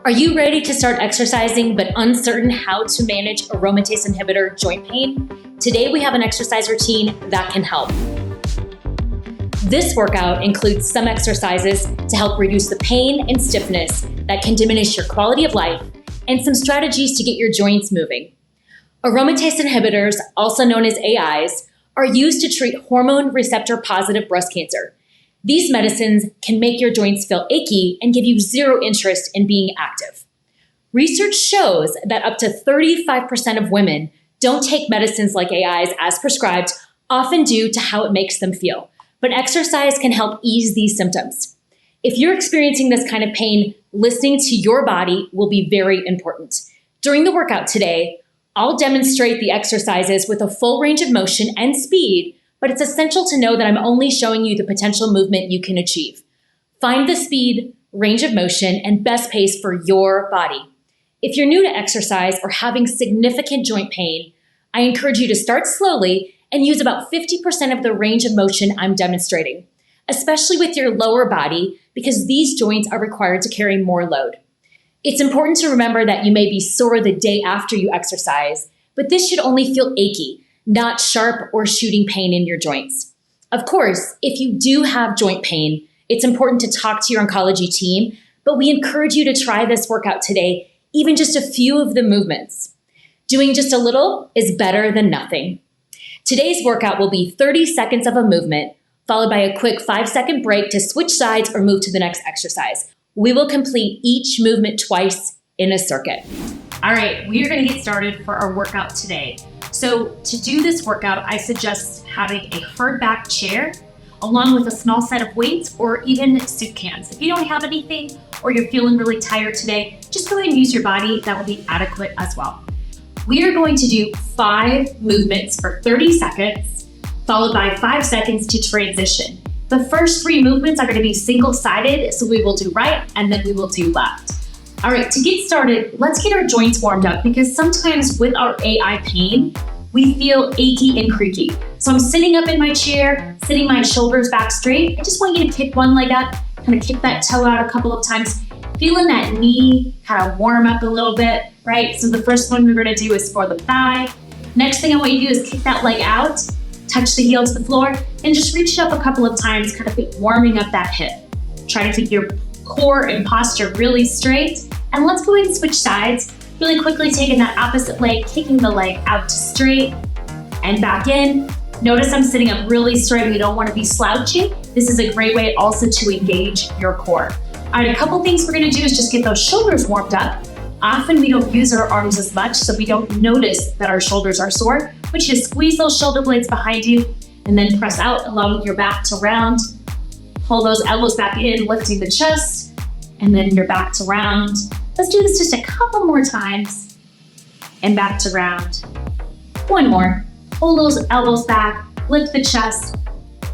Are you ready to start exercising but uncertain how to manage aromatase inhibitor joint pain? Today we have an exercise routine that can help. This workout includes some exercises to help reduce the pain and stiffness that can diminish your quality of life and some strategies to get your joints moving. Aromatase inhibitors, also known as AIs, are used to treat hormone receptor-positive breast cancer. These medicines can make your joints feel achy and give you zero interest in being active. Research shows that up to 35% of women don't take medicines like AIs as prescribed, often due to how it makes them feel. But exercise can help ease these symptoms. If you're experiencing this kind of pain, listening to your body will be very important. During the workout today, I'll demonstrate the exercises with a full range of motion and speed, but it's essential to know that I'm only showing you the potential movement you can achieve. Find the speed, range of motion, and best pace for your body. If you're new to exercise or having significant joint pain, I encourage you to start slowly and use about 50% of the range of motion I'm demonstrating, especially with your lower body, because these joints are required to carry more load. It's important to remember that you may be sore the day after you exercise, but this should only feel achy, not sharp or shooting pain in your joints. Of course, if you do have joint pain, it's important to talk to your oncology team, but we encourage you to try this workout today, even just a few of the movements. Doing just a little is better than nothing. Today's workout will be 30 seconds of a movement, followed by a quick 5-second break to switch sides or move to the next exercise. We will complete each movement twice in a circuit. All right, we are going to get started for our workout today. So to do this workout, I suggest having a hard back chair along with a small set of weights or even soup cans. If you don't have anything or you're feeling really tired today, just go ahead and use your body. That will be adequate as well. We are going to do 5 movements for 30 seconds, followed by 5 seconds to transition. The first 3 movements are going to be single-sided, so we will do right and then we will do left. All right, to get started, let's get our joints warmed up because sometimes with our AI pain, we feel achy and creaky. So I'm sitting up in my chair, sitting my shoulders back straight. I just want you to kick one leg up, kind of kick that toe out a couple of times, feeling that knee kind of warm up a little bit, right? So the first one we're gonna do is for the thigh. Next thing I want you to do is kick that leg out, touch the heel to the floor, and just reach up a couple of times, kind of warming up that hip. Try to keep your core and posture really straight. And let's go ahead and switch sides. Really quickly taking that opposite leg, kicking the leg out to straight and back in. Notice I'm sitting up really straight. We don't want to be slouching. This is a great way also to engage your core. All right, a couple things we're going to do is just get those shoulders warmed up. Often we don't use our arms as much, so we don't notice that our shoulders are sore. But you just squeeze those shoulder blades behind you and then press out, allowing your back to round. Pull those elbows back in, lifting the chest, and then your back to round. Let's do this just a couple more times and back to round. One more. Pull those elbows back, lift the chest,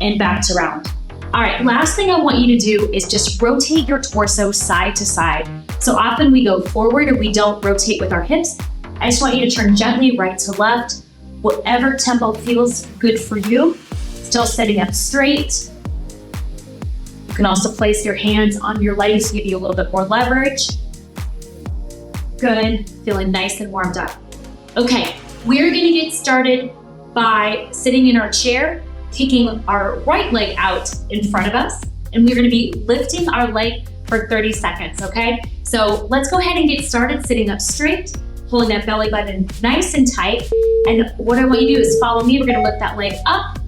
and back to round. All right, last thing I want you to do is just rotate your torso side to side. So often we go forward and we don't rotate with our hips. I just want you to turn gently right to left, whatever tempo feels good for you. Still sitting up straight. You can also place your hands on your legs to give you a little bit more leverage. Good, feeling nice and warmed up. Okay, we're gonna get started by sitting in our chair, kicking our right leg out in front of us, and we're gonna be lifting our leg for 30 seconds, okay? So let's go ahead and get started sitting up straight, pulling that belly button nice and tight. And what I want you to do is follow me. We're gonna lift that leg up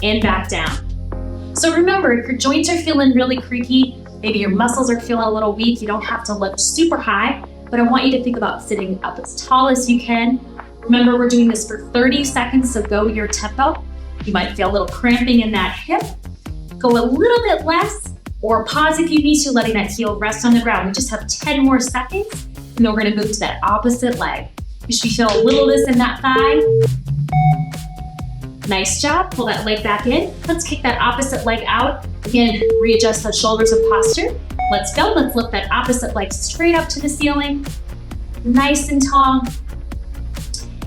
and back down. So remember, if your joints are feeling really creaky, maybe your muscles are feeling a little weak, you don't have to lift super high, but I want you to think about sitting up as tall as you can. Remember, we're doing this for 30 seconds, so go your tempo. You might feel a little cramping in that hip. Go a little bit less, or pause if you need to, letting that heel rest on the ground. We just have 10 more seconds, and then we're gonna move to that opposite leg. You should feel a little of this in that thigh. Nice job, pull that leg back in. Let's kick that opposite leg out. Again, readjust the shoulders and posture. Let's go, let's lift that opposite leg straight up to the ceiling. Nice and tall.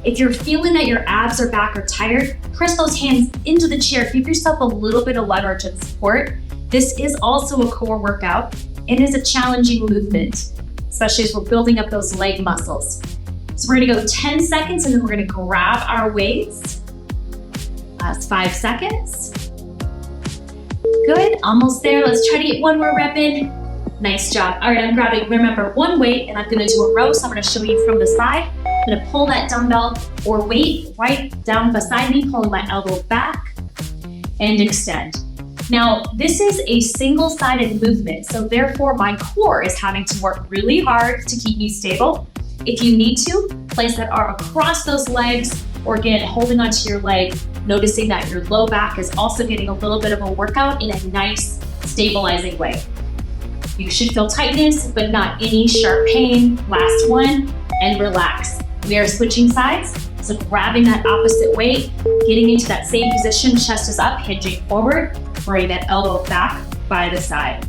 If you're feeling that your abs or back are tired, press those hands into the chair. Give yourself a little bit of leverage and support. This is also a core workout and is a challenging movement. especially as we're building up those leg muscles. So we're gonna go 10 seconds and then we're gonna grab our weights. Last 5 seconds. Good, almost there. Let's try to get one more rep in. Nice job. All right, I'm grabbing, remember, one weight, and I'm gonna do a row, so I'm gonna show you from the side. I'm gonna pull that dumbbell or weight right down beside me, pulling my elbow back and extend. Now, this is a single-sided movement, so therefore my core is having to work really hard to keep me stable. If you need to, place that arm across those legs, or again, holding onto your leg, noticing that your low back is also getting a little bit of a workout in a nice, stabilizing way. You should feel tightness, but not any sharp pain. Last one, and relax. We are switching sides, so grabbing that opposite weight, getting into that same position, chest is up, hinging forward, bring that elbow back by the side.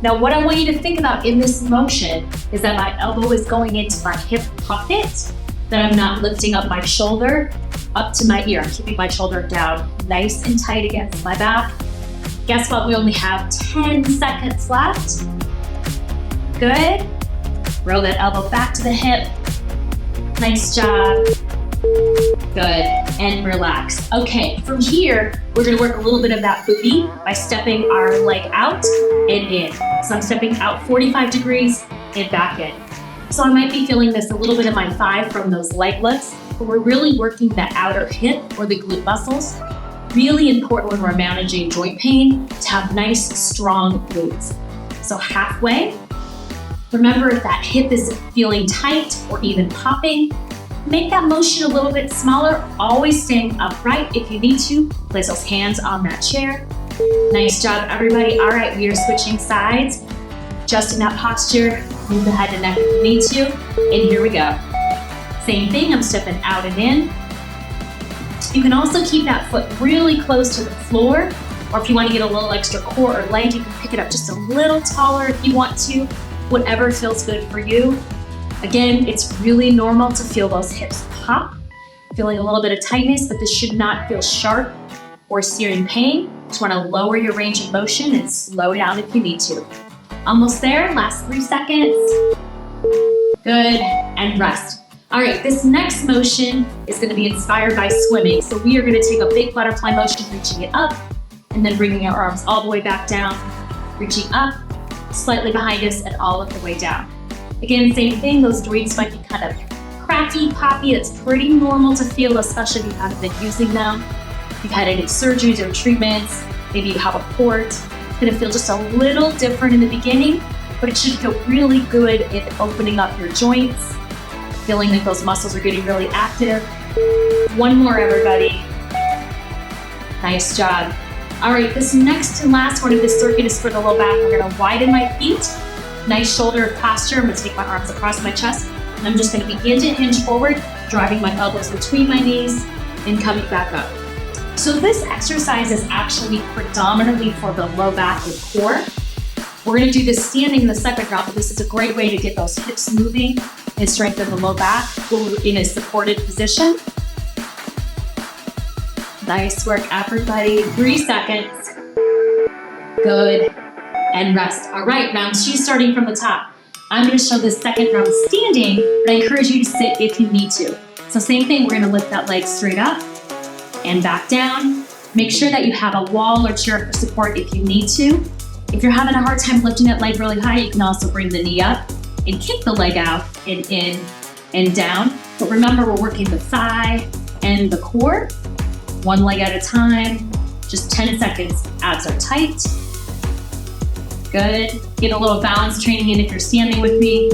Now, what I want you to think about in this motion is that my elbow is going into my hip pocket, that I'm not lifting up my shoulder up to my ear. I'm keeping my shoulder down nice and tight against my back. Guess what? We only have 10 seconds left. Good. Roll that elbow back to the hip. Nice job. Good. And relax. Okay, from here, we're gonna work a little bit of that booty by stepping our leg out and in. So I'm stepping out 45 degrees and back in. So I might be feeling this a little bit in my thigh from those leg lifts, but we're really working the outer hip or the glute muscles. Really important when we're managing joint pain to have nice, strong glutes. So halfway, remember if that hip is feeling tight or even popping, make that motion a little bit smaller, always staying upright. If you need to, place those hands on that chair. Nice job, everybody. All right, we are switching sides. Adjusting that posture, move the head and neck if you need to, and here we go. Same thing, I'm stepping out and in. You can also keep that foot really close to the floor, or if you want to get a little extra core or leg, you can pick it up just a little taller if you want to, whatever feels good for you. Again, it's really normal to feel those hips pop, feeling a little bit of tightness, but this should not feel sharp or searing pain. Just want to lower your range of motion and slow down if you need to. Almost there, last 3 seconds. Good, and rest. All right, this next motion is gonna be inspired by swimming. So we are gonna take a big butterfly motion, reaching it up, and then bringing our arms all the way back down, reaching up, slightly behind us, and all of the way down. Again, same thing, those joints might be kind of cracky, poppy. It's pretty normal to feel, especially if you haven't been using them. If you've had any surgeries or treatments, maybe you have a port. It's gonna feel just a little different in the beginning, but it should feel really good in opening up your joints, feeling like those muscles are getting really active. One more, everybody. Nice job. All right, this next and last one of this circuit is for the low back. We're gonna widen my feet. Nice shoulder posture. I'm gonna take my arms across my chest, and I'm just gonna begin to hinge forward, driving my elbows between my knees and coming back up. So this exercise is actually predominantly for the low back and core. We're gonna do this standing in the second round, but this is a great way to get those hips moving and strengthen the low back in a supported position. Nice work, everybody. 3 seconds. Good, and rest. All right, round 2 starting from the top. I'm gonna show this second round standing, but I encourage you to sit if you need to. So same thing, we're gonna lift that leg straight up and back down. Make sure that you have a wall or chair for support if you need to. If you're having a hard time lifting that leg really high, you can also bring the knee up and kick the leg out and in and down. But remember, we're working the thigh and the core, one leg at a time, just 10 seconds. Abs are tight. Good. Get a little balance training in if you're standing with me.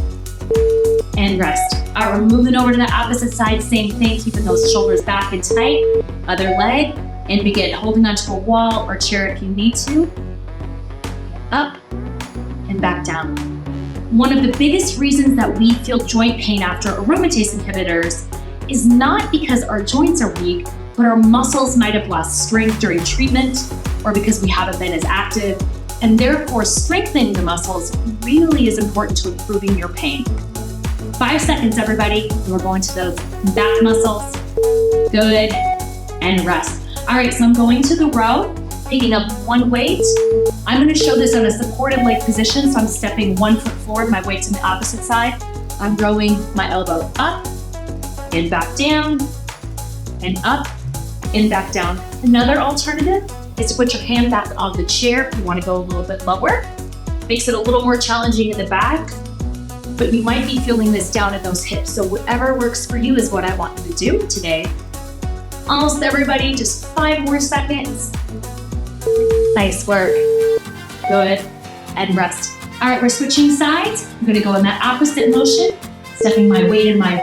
And rest. All right, we're moving over to the opposite side. Same thing, keeping those shoulders back and tight. Other leg, and begin holding onto a wall or chair if you need to. Up and back down. One of the biggest reasons that we feel joint pain after aromatase inhibitors is not because our joints are weak, but our muscles might have lost strength during treatment or because we haven't been as active, and therefore strengthening the muscles really is important to improving your pain. 5 seconds, everybody, and we're going to those back muscles. Good, and rest. All right, so I'm going to the row. picking up one weight. I'm going to show this on a supported leg position, so I'm stepping 1 foot forward, my weight's on the opposite side. I'm rowing my elbow up and back down and up and back down. Another alternative is to put your hand back on the chair if you want to go a little bit lower. Makes it a little more challenging in the back, but you might be feeling this down in those hips. So whatever works for you is what I want you to do today. Almost everybody, just 5 more seconds. Nice work. Good. And rest. All right, we're switching sides. I'm gonna go in that opposite motion, stepping my weight in my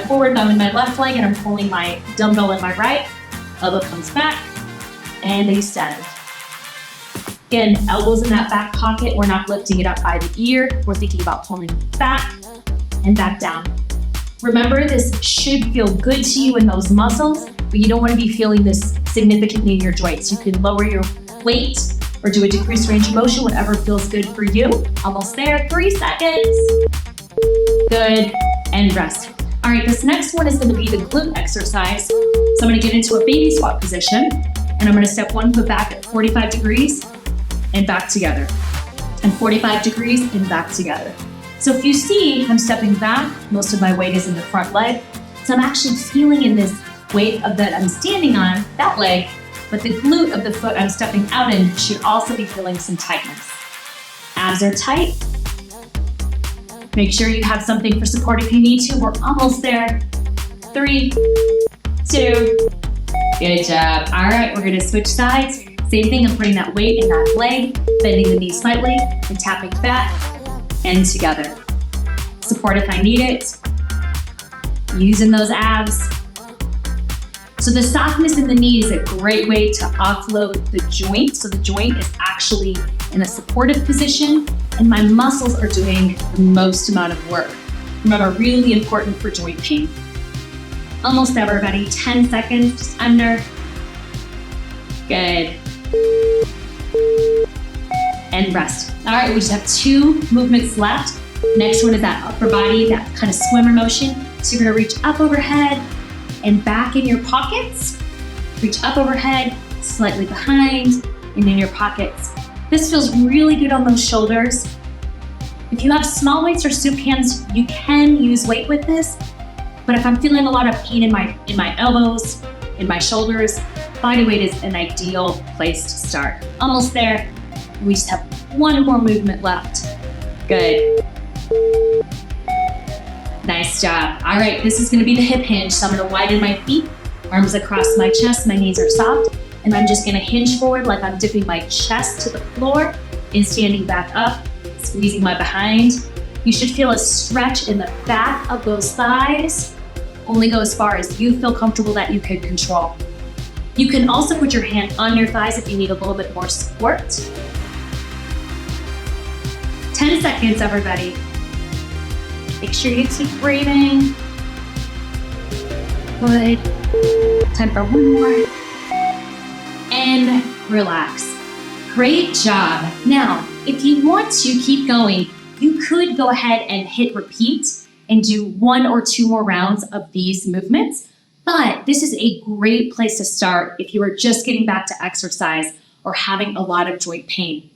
forward thumb in my left leg, and I'm pulling my dumbbell in my right. Elbow comes back, and they stand. Again, elbows in that back pocket. We're not lifting it up by the ear. We're thinking about pulling back and back down. Remember, this should feel good to you in those muscles, but you don't want to be feeling this significantly in your joints. You can lower your weight or do a decreased range of motion, whatever feels good for you. Almost there, 3 seconds. Good, and rest. All right, this next one is going to be the glute exercise. So I'm going to get into a baby squat position, and I'm going to step 1 foot back at 45 degrees and back together, and 45 degrees and back together. So if you see, I'm stepping back, most of my weight is in the front leg. So I'm actually feeling in this weight of that I'm standing on, that leg, but the glute of the foot I'm stepping out in should also be feeling some tightness. Abs are tight. Make sure you have something for support if you need to. We're almost there. 3, 2, good job. All right, we're gonna switch sides. Same thing, I'm putting that weight in that leg, bending the knee slightly, and tapping back and together. Support if I need it. Using those abs. So the softness in the knee is a great way to offload the joint. So the joint is actually in a supportive position, and my muscles are doing the most amount of work. Remember, really important for joint pain. Almost everybody, 10 seconds, just under. Good. And rest. All right, we just have 2 movements left. Next one is that upper body, that kind of swimmer motion. So you're gonna reach up overhead and back in your pockets. Reach up overhead, slightly behind, and in your pockets. This feels really good on those shoulders. If you have small weights or soup hands, you can use weight with this. But if I'm feeling a lot of pain in my elbows, in my shoulders, body weight is an ideal place to start. Almost there. We just have 1 more movement left. Good. Nice job. All right, this is gonna be the hip hinge. So I'm gonna widen my feet, arms across my chest, my knees are soft, and I'm just gonna hinge forward like I'm dipping my chest to the floor and standing back up, squeezing my behind. You should feel a stretch in the back of those thighs. Only go as far as you feel comfortable that you can control. You can also put your hand on your thighs if you need a little bit more support. 10 seconds, everybody. Make sure you keep breathing. Good. Time for 1 more. And relax. Great job. Now, if you want to keep going, you could go ahead and hit repeat and do 1 or 2 more rounds of these movements. But this is a great place to start if you are just getting back to exercise or having a lot of joint pain.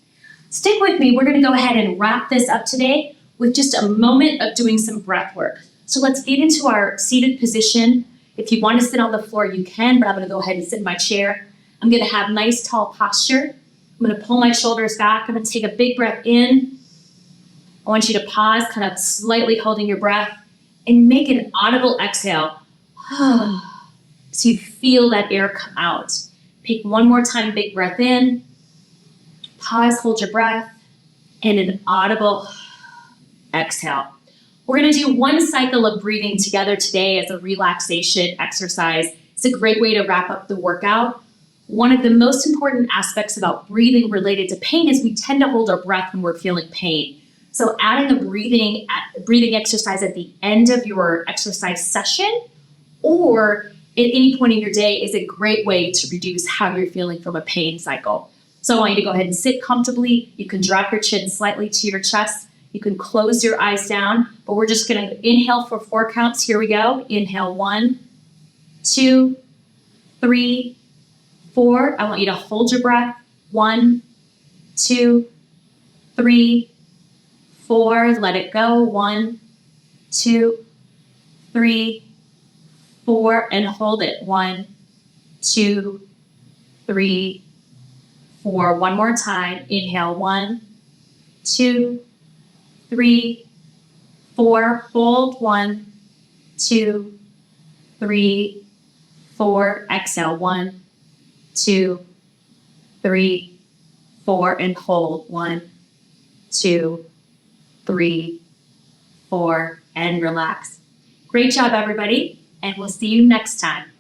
Stick with me. We're going to go ahead and wrap this up today with just a moment of doing some breath work. So let's get into our seated position. If you want to sit on the floor, you can, but I'm going to go ahead and sit in my chair. I'm going to have nice tall posture. I'm going to pull my shoulders back. I'm going to take a big breath in. I want you to pause, kind of slightly holding your breath, and make an audible exhale. So you feel that air come out. Take 1 more time, big breath in. Pause, hold your breath, and an audible exhale. We're going to do 1 cycle of breathing together today as a relaxation exercise. It's a great way to wrap up the workout. One of the most important aspects about breathing related to pain is we tend to hold our breath when we're feeling pain. So adding a breathing exercise at the end of your exercise session or at any point in your day is a great way to reduce how you're feeling from a pain cycle. So I want you to go ahead and sit comfortably. You can drop your chin slightly to your chest. You can close your eyes down, but we're just going to inhale for 4 counts. Here we go. Inhale 1, 2, 3, 4. I want you to hold your breath. 1, 2, 3, 4. Let it go. 1, 2, 3, 4. And hold it. 1, 2, 3, 4. One more time. Inhale. 1, 2, 3, 4. Hold. 1, 2, 3, 4. Exhale. 1, 2, 3, 4. And hold. 1, 2, 3, 4. And relax. Great job, everybody. And we'll see you next time.